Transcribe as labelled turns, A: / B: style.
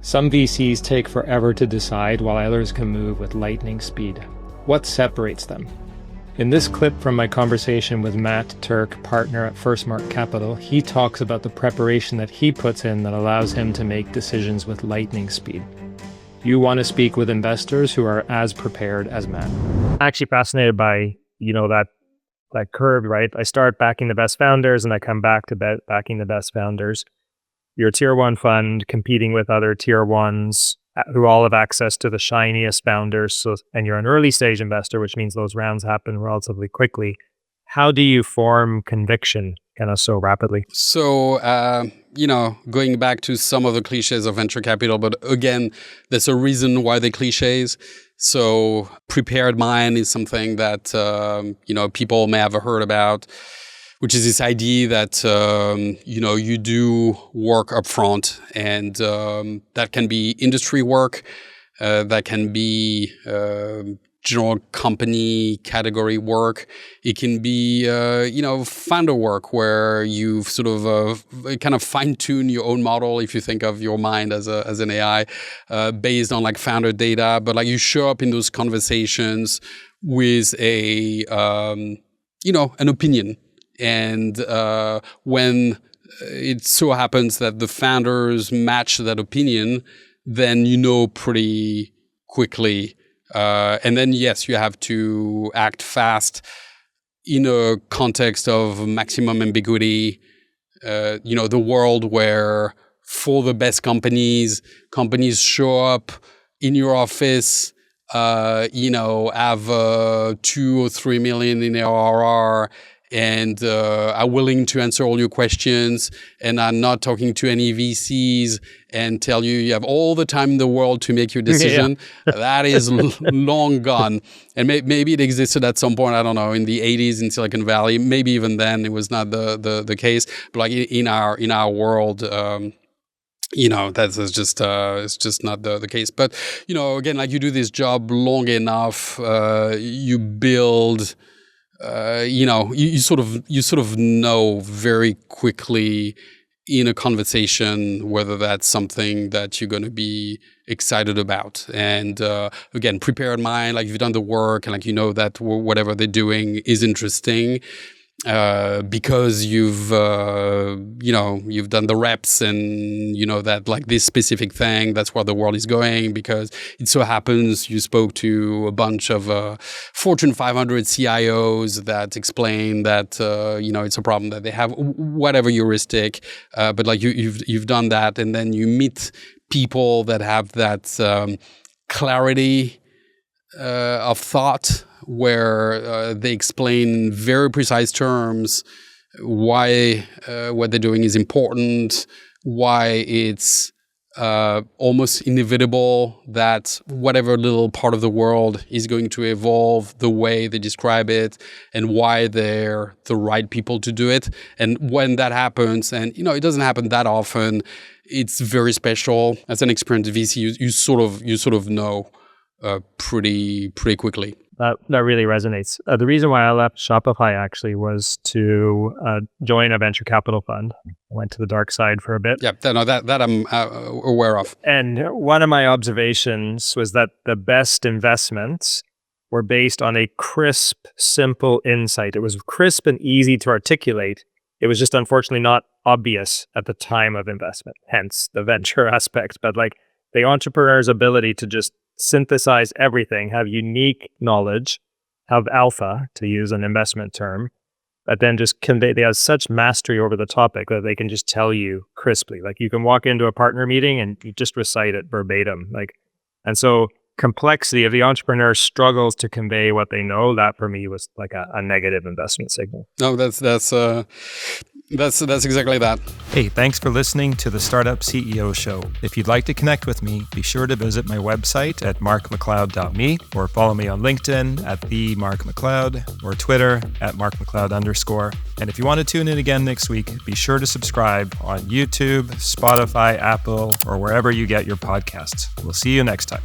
A: Some VCs take forever to decide, while others can move with lightning speed. What separates them? In this clip from my conversation with Matt Turck, partner at FirstMark Capital, he talks about the preparation that he puts in that allows him to make decisions with lightning speed. You want to speak with investors who are as prepared as Matt.
B: I'm actually fascinated by, that curve, right? I start backing the best founders and I come back to backing the best founders. You're a tier one fund competing with other tier ones who all have access to the shiniest founders. And you're an early stage investor, which means those rounds happen relatively quickly. How do you form conviction kind of so rapidly?
C: So, going back to some of the cliches of venture capital, but again, there's a reason why they're cliches. So prepared mind is something that, people may have heard about, which is this idea that, you do work upfront, and that can be industry work, that can be general company category work. It can be, founder work where you've sort of kind of fine-tune your own model, if you think of your mind as an AI, based on like founder data. But like you show up in those conversations with an opinion. And when it so happens that the founders match that opinion, then you know pretty quickly. And then, yes, you have to act fast in a context of maximum ambiguity. The world where for the best companies show up in your office, have 2 or 3 million in ARR, and are willing to answer all your questions, and are not talking to any VCs, and tell you have all the time in the world to make your decision. Yeah. That is long gone. And maybe it existed at some point, I don't know, in the 80s in Silicon Valley. Maybe even then it was not the case. But like in our world, that's just it's just not the case. But again, like you do this job long enough, you build. You sort of know very quickly in a conversation whether that's something that you're going to be excited about. And again, prepared mind, like you've done the work and like that whatever they're doing is interesting. Because you've done the reps, and that like this specific thing, that's where the world is going, because it so happens you spoke to a bunch of Fortune 500 CIOs that explain that it's a problem that they have, whatever heuristic, but like you've done that, and then you meet people that have that clarity of thought, where they explain in very precise terms why what they're doing is important, why it's almost inevitable that whatever little part of the world is going to evolve the way they describe it, and why they're the right people to do it. And when that happens, and it doesn't happen that often, it's very special. As an experienced VC, you sort of know pretty quickly.
B: That really resonates. The reason why I left Shopify actually was to join a venture capital fund. I went to the dark side for a bit.
C: Yeah, that I'm aware of.
B: And one of my observations was that the best investments were based on a crisp, simple insight. It was crisp and easy to articulate. It was just unfortunately not obvious at the time of investment, hence the venture aspect. But like the entrepreneur's ability to just synthesize everything, have unique knowledge, have alpha, to use an investment term, but then just convey. They have such mastery over the topic that they can just tell you crisply. Like you can walk into a partner meeting and you just recite it verbatim. And so complexity, if the entrepreneur struggles to convey what they know, that for me was like a negative investment signal.
C: No, that's exactly that.
D: Hey, thanks for listening to the Startup CEO Show. If you'd like to connect with me, be sure to visit my website at markmacleod.me, or follow me on LinkedIn at @themarkmacleod, or Twitter at @markmacleod_. And if you want to tune in again next week, be sure to subscribe on YouTube, Spotify, Apple, or wherever you get your podcasts. We'll see you next time.